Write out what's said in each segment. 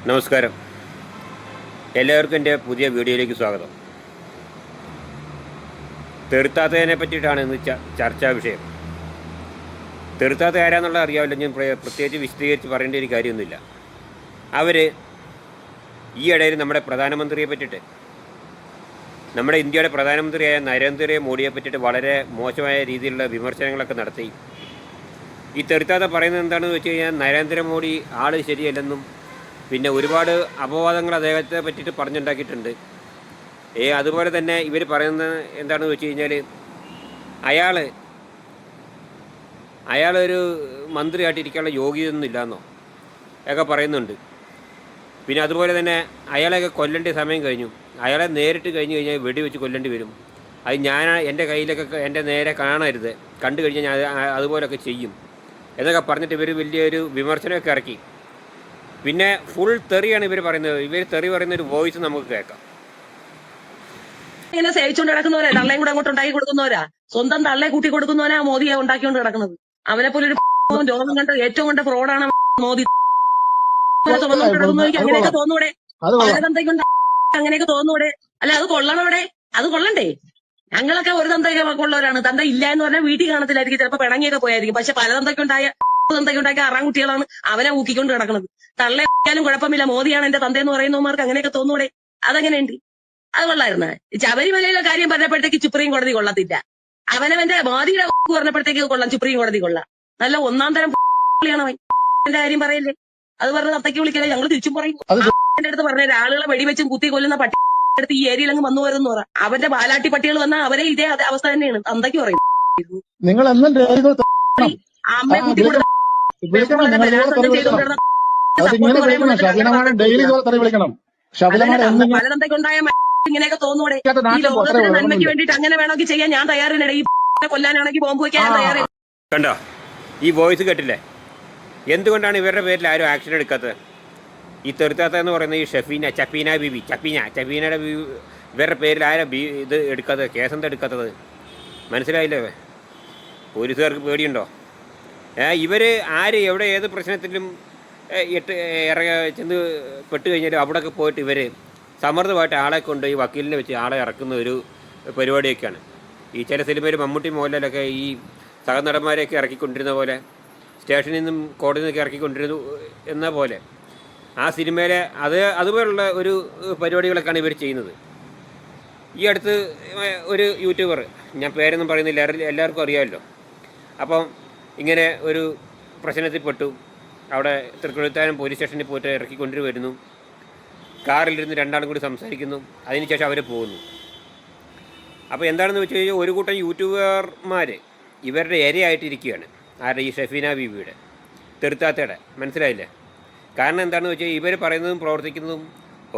നമസ്കാരം. എല്ലാവർക്കും എൻ്റെ പുതിയ വീഡിയോയിലേക്ക് സ്വാഗതം. തെറുത്താത്തതിനെ പറ്റിയിട്ടാണ് ഇന്ന് ചർച്ചാ വിഷയം. തെറുത്താത്ത ആരാന്നുള്ളത് അറിയാമല്ലോ, ഞാൻ പ്രത്യേകിച്ച് വിശദീകരിച്ച് പറയേണ്ട ഒരു കാര്യമൊന്നുമില്ല. അവർ ഈ ഇടയിൽ നമ്മുടെ പ്രധാനമന്ത്രിയെ പറ്റിയിട്ട്, നമ്മുടെ ഇന്ത്യയുടെ പ്രധാനമന്ത്രിയായ നരേന്ദ്ര മോഡിയെ പറ്റിയിട്ട് വളരെ മോശമായ രീതിയിലുള്ള വിമർശനങ്ങളൊക്കെ നടത്തി. ഈ തെറുത്താത്ത പറയുന്നത് എന്താണെന്ന് വെച്ച് കഴിഞ്ഞാൽ, നരേന്ദ്രമോദി ആൾ ശരിയല്ലെന്നും പിന്നെ ഒരുപാട് അപവാദങ്ങൾ അദ്ദേഹത്തെ പറ്റിയിട്ട് പറഞ്ഞുണ്ടാക്കിയിട്ടുണ്ട്. അതുപോലെ തന്നെ ഇവർ പറയുന്നത് എന്താണെന്ന് വെച്ച് കഴിഞ്ഞാൽ, അയാളൊരു മന്ത്രിയായിട്ടിരിക്കാനുള്ള യോഗ്യതയൊന്നും ഇല്ലയെന്നോ ഒക്കെ പറയുന്നുണ്ട്. പിന്നെ അതുപോലെ തന്നെ അയാളെയൊക്കെ കൊല്ലേണ്ട സമയം കഴിഞ്ഞു, അയാളെ നേരിട്ട് കഴിഞ്ഞ് കഴിഞ്ഞാൽ വെടിവെച്ച് കൊല്ലേണ്ടി വരും. അത് എൻ്റെ കയ്യിലൊക്കെ എൻ്റെ നേരെ കാണരുത്, കണ്ടു കഴിഞ്ഞാൽ ഞാൻ അതുപോലൊക്കെ ചെയ്യും എന്നൊക്കെ പറഞ്ഞിട്ട് ഇവർ വലിയൊരു വിമർശനമൊക്കെ ഇറക്കി. പിന്നെ ഫുൾ തെറിയാണ് ഇവർ പറയുന്നത്. ഇവർ തെറി പറയുന്ന ഒരു വോയിസ് നമുക്ക് കേൾക്കാം. ഇങ്ങനെ സേവിച്ചുകൊണ്ട് കിടക്കുന്നവരാ, തള്ളയും കൂടെ അങ്ങോട്ട് ഉണ്ടാക്കി കൊടുക്കുന്നവരാ, സ്വന്തം തള്ളയെ കൂട്ടി കൊടുക്കുന്നവനാ മോദിയെ ഉണ്ടാക്കിക്കൊണ്ട് കിടക്കുന്നത്. അവനെ പോലെ ഒരു രോഗം കണ്ട ഏറ്റവും കണ്ട ഫ്രോഡാണ് മോദി. അങ്ങനെയൊക്കെ തോന്നൂടെ? തന്തയ്ക്കുണ്ട് അങ്ങനെയൊക്കെ തോന്നൂടെ? അല്ല, അത് കൊള്ളണവിടെ, അത് കൊള്ളണ്ടേ? ഞങ്ങളൊക്കെ ഒരു തന്തയ്ക്ക് ഉള്ളവരാണ്. തന്ത ഇല്ല എന്ന് പറഞ്ഞാൽ വീട്ടിൽ കാണത്തില്ലായിരിക്കും, ചിലപ്പോൾ പിണങ്ങിയൊക്കെ പോയായിരിക്കും. പക്ഷെ പല തന്തയ്ക്കുണ്ടാക്കിയ 6 കുട്ടികളാണ് അവനെ ഊക്കിക്കൊണ്ട് കിടക്കുന്നത്. തള്ളയാലും കുഴപ്പമില്ല, മോദിയാണ് എന്റെ തന്തയെന്ന് പറയുന്നവർക്ക് അങ്ങനെയൊക്കെ തോന്നൂടെ? അതെങ്ങനെയുണ്ട്? അത് കൊള്ളായിരുന്ന. ശബരിമലയിലെ കാര്യം പറഞ്ഞപ്പോഴത്തേക്ക് സുപ്രീം കോടതി കൊള്ളത്തില്ല. അവനവന്റെ മോദിയുടെ പറഞ്ഞപ്പോഴത്തേക്ക് കൊള്ളാം, സുപ്രീം കോടതി കൊള്ളാം. നല്ല ഒന്നാം തരം എന്റെ കാര്യം പറയല്ലേ? അത് പറഞ്ഞ തത്തയ്ക്ക് വിളിക്കല്ലേ, ഞങ്ങൾ തിരിച്ചും പറയും. എന്റെ അടുത്ത് പറഞ്ഞ ആളുകളെ വെടിവെച്ചും കുത്തി കൊല്ലുന്ന പട്ടി അടുത്ത് ഈ ഏരിയയിലങ്ങ് വന്നു പോരെന്ന് പറ. അവന്റെ ബാലാട്ടി പട്ടികൾ വന്നാൽ അവരെ ഇതേ അവസ്ഥ തന്നെയാണ്. തന്തയ്ക്ക് പറയും, നിങ്ങൾ അമ്മയെ കുത്തി കൊടുത്ത പലതന്തയ്ക്കുണ്ടായ ഇങ്ങനെയൊക്കെ തോന്നൂടെ? ഈ ലോകത്തിന്റെ നന്മയ്ക്ക് വേണ്ടിയിട്ട് അങ്ങനെ വേണമെങ്കിൽ ചെയ്യാൻ ഞാൻ തയ്യാറില്ല. ഈ കൊല്ലാനാണെങ്കിൽ ബോംബ് വയ്ക്കാൻ ഞാൻ തയ്യാറ്. കണ്ടോ ഈ വോയിസ് കേട്ടില്ലേ? എന്തുകൊണ്ടാണ് ഇവരുടെ പേരിൽ ആരും ആക്ഷൻ എടുക്കാത്തത്? ഈ തെറുത്താത്ത എന്ന് പറയുന്ന ഈ ചപ്പീനയുടെ ബീവി ഇവരുടെ പേരിൽ ആരും ഇത് എടുക്കാത്തത്, കേസെന്താ എടുക്കാത്തത്? മനസ്സിലായില്ലേ? പോലീസുകാർക്ക് പേടിയുണ്ടോ? ഇവർ എവിടെ ഏത് പ്രശ്നത്തിലും ചെന്ന് പെട്ട് കഴിഞ്ഞാലും അവിടെയൊക്കെ പോയിട്ട് ഇവർ സമർത്ഥമായിട്ട് ആളെ കൊണ്ട് ഈ വക്കീലിനെ വെച്ച് ആളെ ഇറക്കുന്ന ഒരു പരിപാടിയൊക്കെയാണ്. ഈ ചില സിനിമയിൽ മമ്മൂട്ടി മോഹൻലാലൊക്കെ ഈ സഹനടന്മാരെയൊക്കെ ഇറക്കിക്കൊണ്ടിരുന്ന പോലെ, സ്റ്റേഷനിൽ നിന്നും കോടതിയിൽ നിന്നൊക്കെ ഇറക്കിക്കൊണ്ടിരുന്നു എന്ന പോലെ ആ സിനിമയിലെ അതുപോലുള്ള ഒരു പരിപാടികളൊക്കെയാണ് ഇവർ ചെയ്യുന്നത്. ഈ അടുത്ത് ഒരു യൂട്യൂബർ, ഞാൻ പേരൊന്നും പറയുന്നില്ല, എല്ലാവർക്കും അറിയാമല്ലോ. അപ്പം ഇങ്ങനെ ഒരു പ്രശ്നത്തിൽ പെട്ടു. അവിടെ തൃക്കൊഴുത്താനം പോലീസ് സ്റ്റേഷനിൽ പോയിട്ട് ഇറക്കിക്കൊണ്ടിരു വരുന്നു. കാറിലിരുന്ന് രണ്ടാളും കൂടി സംസാരിക്കുന്നു. അതിനുശേഷം അവർ പോകുന്നു. അപ്പോൾ എന്താണെന്ന് വെച്ച് കഴിഞ്ഞാൽ, ഒരു കൂട്ടം യൂട്യൂബർമാർ ഇവരുടെ ഇരയായിട്ടിരിക്കുകയാണ്. ആരുടെ? ഈ ഷഫീന ബീവിയുടെ, തെറുത്താത്തയുടെ. മനസ്സിലായില്ലേ? കാരണം എന്താണെന്ന് വെച്ചാൽ, ഇവർ പറയുന്നതും പ്രവർത്തിക്കുന്നതും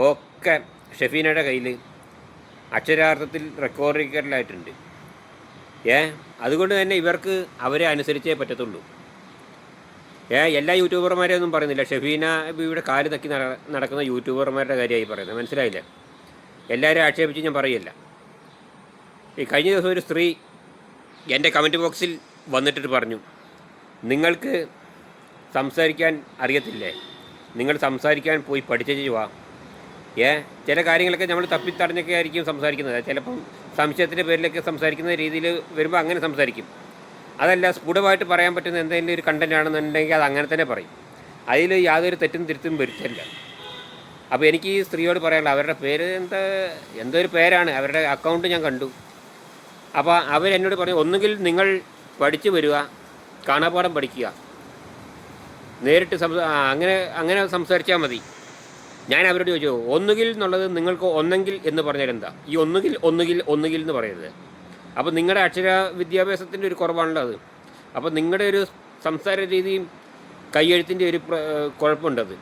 ഒക്കെ ഷഫീനയുടെ കയ്യിൽ അക്ഷരാർത്ഥത്തിൽ റെക്കോർഡിക്കലായിട്ടുണ്ട്. അതുകൊണ്ട് തന്നെ ഇവർക്ക് അവരെ അനുസരിച്ചേ പറ്റത്തുള്ളൂ. എല്ലാ യൂട്യൂബർമാരെയും ഒന്നും പറയുന്നില്ല. ഷഫീന ബീവിയുടെ കാല് തക്കി നടക്കുന്ന യൂട്യൂബർമാരുടെ കാര്യമായി പറയുന്നത്. മനസ്സിലായില്ല? എല്ലാവരും ആക്ഷേപിച്ച് ഞാൻ പറയില്ല. ഈ കഴിഞ്ഞ ദിവസം ഒരു സ്ത്രീ എൻ്റെ കമൻറ്റ് ബോക്സിൽ വന്നിട്ട് പറഞ്ഞു, നിങ്ങൾക്ക് സംസാരിക്കാൻ അറിയത്തില്ലേ? നിങ്ങൾ സംസാരിക്കാൻ പോയി പഠിച്ചു വാ. ചില കാര്യങ്ങളൊക്കെ നമ്മൾ തപ്പിത്തടഞ്ഞൊക്കെ ആയിരിക്കും സംസാരിക്കുന്നത്. ചിലപ്പം സംശയത്തിൻ്റെ പേരിലൊക്കെ സംസാരിക്കുന്ന രീതിയിൽ വരുമ്പോൾ അങ്ങനെ സംസാരിക്കും. അതല്ല, സ്ഫുടമായിട്ട് പറയാൻ പറ്റുന്ന എന്തെങ്കിലും ഒരു കണ്ടൻ്റ് ആണെന്നുണ്ടെങ്കിൽ അത് അങ്ങനെ തന്നെ പറയും. അതിൽ യാതൊരു തെറ്റും തിരുത്തും വരുത്തില്ല. അപ്പോൾ എനിക്ക് ഈ സ്ത്രീയോട് പറയാനുള്ള, അവരുടെ പേര് എന്തോ ഒരു പേരാണ്, അവരുടെ അക്കൗണ്ട് ഞാൻ കണ്ടു. അപ്പോൾ അവരെന്നോട് പറഞ്ഞു, ഒന്നുകിൽ നിങ്ങൾ പഠിച്ചു വരിക, കാണാപ്പാഠം പഠിക്കുക, നേരിട്ട് അങ്ങനെ സംസാരിച്ചാൽ മതി. ഞാൻ അവരോട് ചോദിച്ചു, ഒന്നുകിൽ എന്നുള്ളത് നിങ്ങൾക്ക് ഒന്നെങ്കിൽ എന്ന് പറഞ്ഞാൽ എന്താ? ഈ ഒന്നുകിൽ എന്ന് പറയരുത്. അപ്പോൾ നിങ്ങളുടെ അക്ഷര വിദ്യാഭ്യാസത്തിൻ്റെ ഒരു കുറവാണല്ലോ അത്. അപ്പോൾ നിങ്ങളുടെ ഒരു സംസാര രീതിയും കൈയെഴുത്തിൻ്റെ ഒരു കുഴപ്പമുണ്ടത്.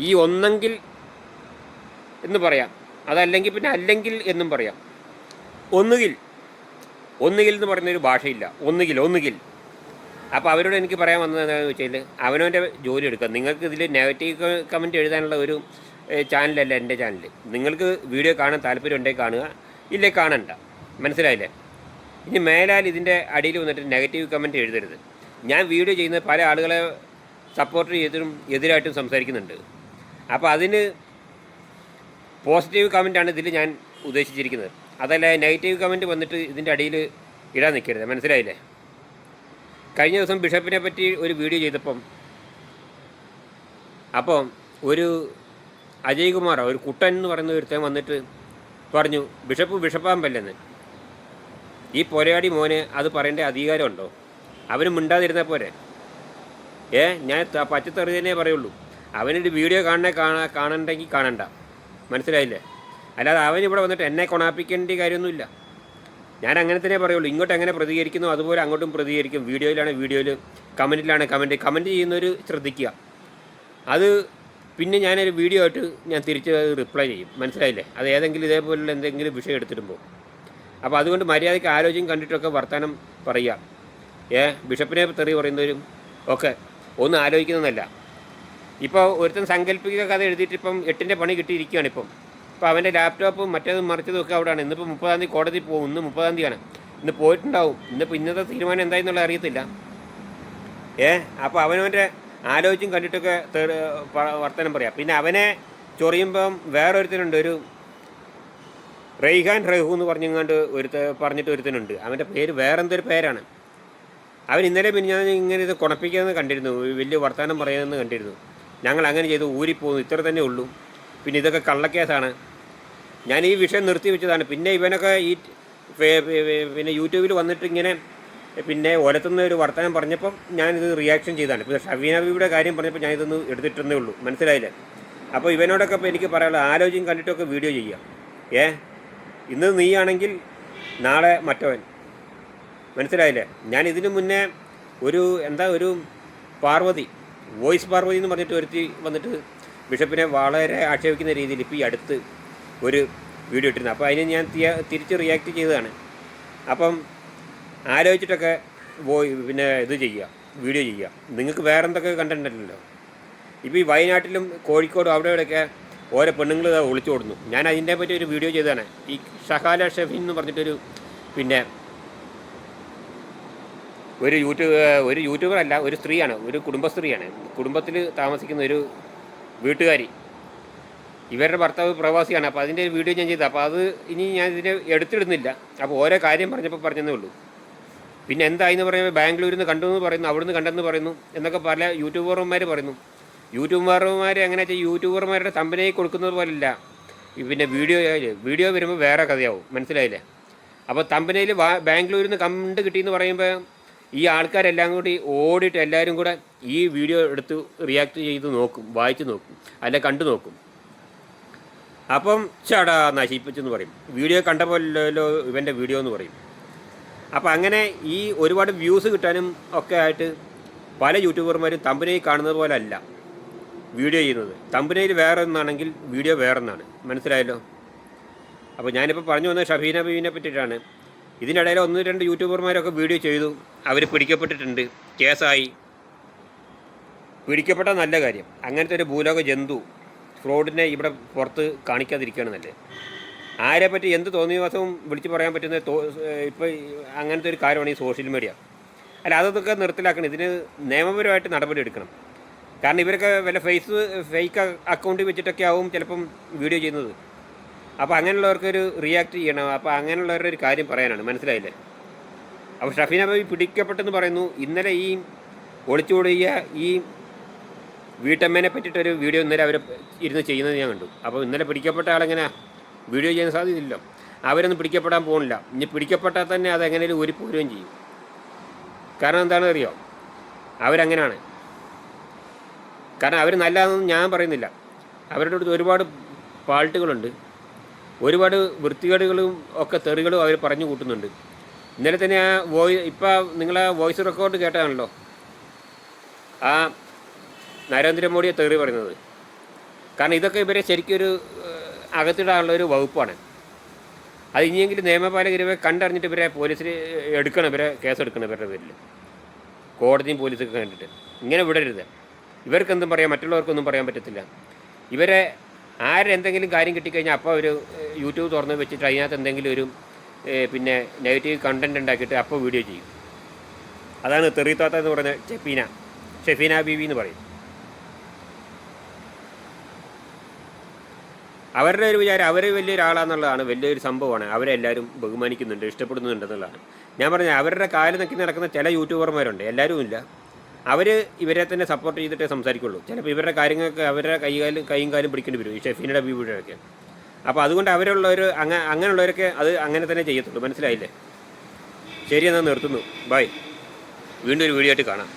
ഈ ഒന്നെങ്കിൽ എന്ന് പറയാം, അതല്ലെങ്കിൽ പിന്നെ അല്ലെങ്കിൽ എന്നും പറയാം. ഒന്നുകിൽ എന്ന് പറയുന്നൊരു ഭാഷയില്ല. ഒന്നുകിൽ. അപ്പോൾ അവരോട് എനിക്ക് പറയാൻ വന്നത് എന്താണെന്ന് വെച്ചാൽ, അവനവൻ്റെ ജോലി എടുക്കുക. നിങ്ങൾക്ക് ഇതിൽ നെഗറ്റീവ് കമൻറ്റ് എഴുതാനുള്ള ഒരു ചാനലല്ല എൻ്റെ ചാനൽ. നിങ്ങൾക്ക് വീഡിയോ കാണാൻ താല്പര്യം ഉണ്ടെങ്കിൽ കാണുക, ഇല്ലേ കാണണ്ട. മനസ്സിലായില്ലേ? ഇനി മേലാൽ ഇതിൻ്റെ അടിയിൽ വന്നിട്ട് നെഗറ്റീവ് കമൻറ്റ് എഴുതരുത്. ഞാൻ വീഡിയോ ചെയ്യുന്നത് പല ആളുകളെ സപ്പോർട്ട് ചെയ്തിട്ടും എതിരായിട്ടും സംസാരിക്കുന്നുണ്ട്. അപ്പോൾ അതിന് പോസിറ്റീവ് കമൻറ്റാണ് ഇതിൽ ഞാൻ ഉദ്ദേശിച്ചിരിക്കുന്നത്. അതല്ല നെഗറ്റീവ് കമൻറ്റ് വന്നിട്ട് ഇതിൻ്റെ അടിയിൽ ഇടാൻ നിൽക്കരുത്. മനസ്സിലായില്ലേ? കഴിഞ്ഞ ദിവസം ബിഷപ്പിനെ പറ്റി ഒരു വീഡിയോ ചെയ്തപ്പം അപ്പം ഒരു അജയ് കുമാറോ ഒരു കുട്ടൻ എന്ന് പറയുന്ന ഒരുത്തൻ വന്നിട്ട് പറഞ്ഞു ബിഷപ്പാമ്പല്ലെന്ന്. ഈ പോരാടി മോനെ അത് പറയേണ്ട അധികാരമുണ്ടോ? അവന് മിണ്ടാതിരുന്നാൽ പോരെ? ഞാൻ പച്ചത്തെറിയതന്നെ പറയുള്ളൂ. അവനൊരു വീഡിയോ കാണണ്ടെങ്കിൽ കാണണ്ട. മനസ്സിലായില്ലേ? അല്ലാതെ അവനിവിടെ വന്നിട്ട് എന്നെ കൊണാപ്പിക്കേണ്ട കാര്യമൊന്നുമില്ല. ഞാൻ അങ്ങനെ തന്നെ പറയുള്ളൂ. ഇങ്ങോട്ട് എങ്ങനെ പ്രതികരിക്കുന്നു അതുപോലെ അങ്ങോട്ടും പ്രതികരിക്കും. വീഡിയോയിലാണ് വീഡിയോയിൽ, കമൻറ്റിലാണ് കമൻറ്റ് ചെയ്യുന്നവർ ശ്രദ്ധിക്കുക. അത് പിന്നെ ഞാനൊരു വീഡിയോ ആയിട്ട് ഞാൻ തിരിച്ച് റിപ്ലൈ ചെയ്യും. മനസ്സിലായില്ലേ? അത് ഏതെങ്കിലും ഇതേപോലുള്ള എന്തെങ്കിലും വിഷയം എടുത്തിടുമ്പോൾ. അപ്പോൾ അതുകൊണ്ട് മര്യാദയ്ക്ക് ആലോചിച്ചും കണ്ടിട്ടൊക്കെ വർത്തമാനം പറയുക. ബിഷപ്പിനെ തെറി പറയുന്നവരും ഒക്കെ ഒന്നും ആലോചിക്കുന്നതല്ല. ഇപ്പോൾ ഒരുത്തൻ സാങ്കല്പിക കഥ എഴുതിയിട്ട് ഇപ്പം 8ൻ്റെ പണി കിട്ടിയിരിക്കുകയാണ്. ഇപ്പോൾ അവൻ്റെ ലാപ്ടോപ്പും മറ്റേതും മറിച്ചതും ഒക്കെ അവിടെയാണ്. ഇന്നിപ്പോൾ 30-ാം തീയതി കോടതി പോകും. ഇന്ന് 30-ാം തീയതിയാണ്. ഇന്ന് പോയിട്ടുണ്ടാവും. ഇന്നത്തെ തീരുമാനം എന്തായെന്നുള്ള അറിയത്തില്ല. അപ്പോൾ അവനവൻ്റെ ആലോചിച്ചും കണ്ടിട്ടൊക്കെ വർത്തമാനം പറയാം. പിന്നെ അവനെ ചൊറിയുമ്പം വേറൊരുത്തനുണ്ട്, ഒരു റെയ്ഹാൻ റഹു എന്ന് പറഞ്ഞിട്ട് ഒരുത്തനുണ്ട്. അവൻ്റെ പേര് വേറെന്തൊരു പേരാണ്. അവൻ ഇന്നലെ പിന്നെ ഞാൻ ഇങ്ങനെ ഇത് കുണപ്പിക്കാമെന്ന് കണ്ടിരുന്നു, വലിയ വർത്തമാനം പറയാമെന്ന് കണ്ടിരുന്നു. ഞങ്ങൾ അങ്ങനെ ചെയ്ത് ഊരിപ്പോകുന്നു, ഇത്ര തന്നെ ഉള്ളൂ. പിന്നെ ഇതൊക്കെ കള്ളക്കേസാണ്. ഞാൻ ഈ വിഷയം നിർത്തി വെച്ചതാണ്. പിന്നെ ഇവനൊക്കെ പിന്നെ യൂട്യൂബിൽ വന്നിട്ട് ഇങ്ങനെ പിന്നെ ഒലത്തുന്ന ഒരു വർത്തമാനം പറഞ്ഞപ്പം ഞാനിത് റിയാക്ഷൻ ചെയ്തതാണ്. ഇപ്പോൾ ഷഫീന ബീവിയുടെ കാര്യം പറഞ്ഞപ്പോൾ ഞാനിതൊന്ന് എടുത്തിട്ടേ ഉള്ളൂ. മനസ്സിലായില്ലേ? അപ്പോൾ ഇവനോടൊക്കെ ഇപ്പോൾ എനിക്ക് പറയാനുള്ളത് ആലോചിച്ചും കണ്ടിട്ടൊക്കെ വീഡിയോ ചെയ്യാം. ഇന്ന് നീയാണെങ്കിൽ നാളെ മറ്റവൻ. മനസ്സിലായില്ലേ? ഞാൻ ഇതിനു മുന്നേ ഒരു പാർവതി, വോയിസ് പാർവതി എന്ന് പറഞ്ഞിട്ട് ഒരുത്തി വന്നിട്ട് ബിഷപ്പിനെ വളരെ ആക്ഷേപിക്കുന്ന രീതിയിൽ ഇപ്പോൾ ഈ അടുത്ത് ഒരു വീഡിയോ ഇട്ടിരുന്നു. അപ്പോൾ അതിന് ഞാൻ തിരിച്ച് റിയാക്ട് ചെയ്തതാണ്. അപ്പം ആലോചിച്ചിട്ടൊക്കെ പിന്നെ ഇത് ചെയ്യുക, വീഡിയോ ചെയ്യുക. നിങ്ങൾക്ക് വേറെ എന്തൊക്കെ കണ്ടന്റ് അല്ലല്ലോ. ഇപ്പോൾ ഈ വയനാട്ടിലും കോഴിക്കോടും അവിടെയൊക്കെ ഓരോ പെണ്ണുങ്ങൾ ഒളിച്ചു കൊടുന്നു. ഞാൻ അതിൻ്റെ പറ്റി ഒരു വീഡിയോ ചെയ്തതാണ്. ഈ ഷഹാല ഷെഫീൻ എന്ന് പറഞ്ഞിട്ടൊരു പിന്നെ ഒരു യൂട്യൂബർ അല്ല, ഒരു സ്ത്രീയാണ്, ഒരു കുടുംബസ്ത്രീയാണ്. കുടുംബത്തിൽ താമസിക്കുന്ന ഒരു വീട്ടുകാരി. ഇവരുടെ ഭർത്താവ് പ്രവാസിയാണ്. അപ്പോൾ അതിൻ്റെ ഒരു വീഡിയോ ഞാൻ ചെയ്തത്. അപ്പോൾ അത് ഇനി ഞാൻ ഇതിനെ എടുത്തിടുന്നില്ല. അപ്പോൾ ഓരോ കാര്യം പറഞ്ഞതേ ഉള്ളൂ. പിന്നെ എന്തായെന്ന് പറയുമ്പോൾ ബാംഗ്ലൂരിൽ നിന്ന് കണ്ടെന്ന് പറയുന്നു, അവിടുന്ന് കണ്ടെന്ന് പറയുന്നു എന്നൊക്കെ പല യൂട്യൂബർമാർ പറയുന്നു. യൂട്യൂബർമാർ എങ്ങനെ വെച്ചാൽ യൂട്യൂബർമാരുടെ തമ്പനയിൽ കൊടുക്കുന്നത് പോലല്ല. പിന്നെ വീഡിയോ വരുമ്പോൾ വേറെ കഥയാവും. മനസ്സിലായില്ലേ? അപ്പോൾ തമ്പനയിൽ ബാംഗ്ലൂരിൽ നിന്ന് കണ്ട് കിട്ടിയെന്ന് പറയുമ്പോൾ ഈ ആൾക്കാരെല്ലാം കൂടി ഓടിയിട്ട് എല്ലാവരും കൂടെ ഈ വീഡിയോ എടുത്ത് റിയാക്ട് ചെയ്ത് നോക്കും, വായിച്ച് നോക്കും, അല്ല കണ്ടു നോക്കും. അപ്പം ചടാ നശിപ്പിച്ചെന്ന് പറയും. വീഡിയോ കണ്ട പോലല്ലോ ഇവൻ്റെ വീഡിയോ എന്ന് പറയും. അപ്പോൾ അങ്ങനെ ഈ ഒരുപാട് വ്യൂസ് കിട്ടാനും ഒക്കെ ആയിട്ട് പല യൂട്യൂബർമാരും തമ്പനയിൽ കാണുന്നത് പോലെ അല്ല വീഡിയോ ചെയ്യുന്നത്. തമ്പനയിൽ വേറെ ഒന്നാണെങ്കിൽ വീഡിയോ വേറെ ഒന്നാണ്. മനസ്സിലായല്ലോ? അപ്പോൾ ഞാനിപ്പോൾ പറഞ്ഞു വന്നത് ഷഫീന ബീവിനെ പറ്റിയിട്ടാണ്. ഇതിനിടയിൽ 1-2 യൂട്യൂബർമാരൊക്കെ വീഡിയോ ചെയ്തു. അവർ പിടിക്കപ്പെട്ടിട്ടുണ്ട്, കേസായി. പിടിക്കപ്പെട്ട നല്ല കാര്യം. അങ്ങനത്തെ ഒരു ഭൂലോക ജന്തു ഫ്രോഡിനെ ഇവിടെ പുറത്ത് കാണിക്കാതിരിക്കുകയാണ് നല്ലത്. ആരെപ്പറ്റി എന്ത് തോന്നിയ ദിവസവും വിളിച്ച് പറയാൻ പറ്റുന്ന ഇപ്പോൾ അങ്ങനത്തെ ഒരു കാര്യമാണ് ഈ സോഷ്യൽ മീഡിയ. അല്ല, അതൊക്കെ നിർത്തലാക്കണം. ഇതിന് നിയമപരമായിട്ട് നടപടി എടുക്കണം. കാരണം ഇവരൊക്കെ വല്ല ഫേക്ക് അക്കൗണ്ട് വെച്ചിട്ടൊക്കെ ആവും ചിലപ്പം വീഡിയോ ചെയ്യുന്നത്. അപ്പോൾ അങ്ങനെയുള്ളവർക്കൊരു റിയാക്ട് ചെയ്യണം. അപ്പോൾ അങ്ങനെയുള്ളവരുടെ ഒരു കാര്യം പറയാനാണ്. മനസ്സിലായില്ലേ? അപ്പോൾ ഷഫീന ബീവി പിടിക്കപ്പെട്ടെന്ന് പറയുന്നു. ഇന്നലെ ഈ ഒളിച്ചുകൂടിയ ഈ വീട്ടമ്മേനെ പറ്റിയിട്ടൊരു വീഡിയോ ഇന്നലെ അവർ ഇരുന്ന് ചെയ്യുന്നത് ഞാൻ കണ്ടു. അപ്പോൾ ഇന്നലെ പിടിക്കപ്പെട്ട ആളെങ്ങനെ വീഡിയോ ചെയ്യാൻ സാധ്യതയില്ലല്ലോ. അവരൊന്നും പിടിക്കപ്പെടാൻ പോകുന്നില്ല. ഇനി പിടിക്കപ്പെട്ടാൽ തന്നെ അതെങ്ങനെയും ഊരിപ്പോരുകയും ചെയ്യും. കാരണം എന്താണെന്ന് അറിയോ? അവരങ്ങനെയാണ്. കാരണം അവർ നല്ലതാണെന്ന് ഞാൻ പറയുന്നില്ല. അവരുടെ അടുത്ത് ഒരുപാട് ഫാൾട്ടുകളുണ്ട്, ഒരുപാട് വൃത്തികേടുകളും ഒക്കെ തെറികളും അവർ പറഞ്ഞു കൂട്ടുന്നുണ്ട്. ഇന്നലെ തന്നെ ആ ഇപ്പോൾ നിങ്ങളെ വോയിസ് റെക്കോർഡ് കേട്ടതാണല്ലോ, ആ നരേന്ദ്രമോദിയെ തെറി പറയുന്നത്. കാരണം ഇതൊക്കെ ഇവരെ ശരിക്കൊരു അകത്തിടാനുള്ളൊരു വകുപ്പാണ്. അത് ഇനിയെങ്കിലും നിയമപാലകർ ഇവരെ കണ്ടറിഞ്ഞിട്ട് ഇവരെ പോലീസിൽ എടുക്കണം, ഇവരെ കേസെടുക്കണം ഇവരുടെ പേരിൽ, കോടതിയും പോലീസൊക്കെ കണ്ടിട്ട്. ഇങ്ങനെ വിടരുത്. ഇവർക്കെന്തും പറയാം, മറ്റുള്ളവർക്കൊന്നും പറയാൻ പറ്റത്തില്ല. ഇവരെ ആരെന്തെങ്കിലും കാര്യം കിട്ടിക്കഴിഞ്ഞാൽ അപ്പോൾ ഒരു യൂട്യൂബ് തുറന്ന് വെച്ചിട്ട് അതിനകത്ത് എന്തെങ്കിലും ഒരു പിന്നെ നെഗറ്റീവ് കണ്ടൻറ് ഉണ്ടാക്കിയിട്ട് അപ്പോൾ വീഡിയോ ചെയ്യും. അതാണ് തെറിത്താത്ത എന്ന് പറയുന്നത് ഷെഫീന ബീവി എന്ന് പറയും. അവരുടെ ഒരു വിചാരം അവർ വലിയൊരാളാന്നുള്ളതാണ്, വലിയൊരു സംഭവമാണ്, അവരെ എല്ലാവരും ബഹുമാനിക്കുന്നുണ്ട്, ഇഷ്ടപ്പെടുന്നുണ്ടെന്നുള്ളതാണ്. ഞാൻ പറഞ്ഞ അവരുടെ കാല് നക്കി നടക്കുന്ന ചില യൂട്യൂബർമാരുണ്ട്, എല്ലാവരും ഇല്ല. അവർ ഇവരെ തന്നെ സപ്പോർട്ട് ചെയ്തിട്ടേ സംസാരിക്കുള്ളൂ. ചിലപ്പോൾ ഇവരുടെ കാര്യങ്ങൾക്ക് അവരുടെ കൈയും കാലും പിടിക്കേണ്ടി വരും, ഈ ഷെഫീനയുടെ വീഡിയോയൊക്കെ. അപ്പോൾ അതുകൊണ്ട് അവരുള്ളവർ അങ്ങനെയുള്ളവരൊക്കെ അത് അങ്ങനെ തന്നെ ചെയ്യത്തുള്ളൂ. മനസ്സിലായില്ലേ? ശരി, എന്നാൽ നിർത്തുന്നു. ബൈ. വീണ്ടും ഒരു വീഡിയോ ആയിട്ട് കാണാം.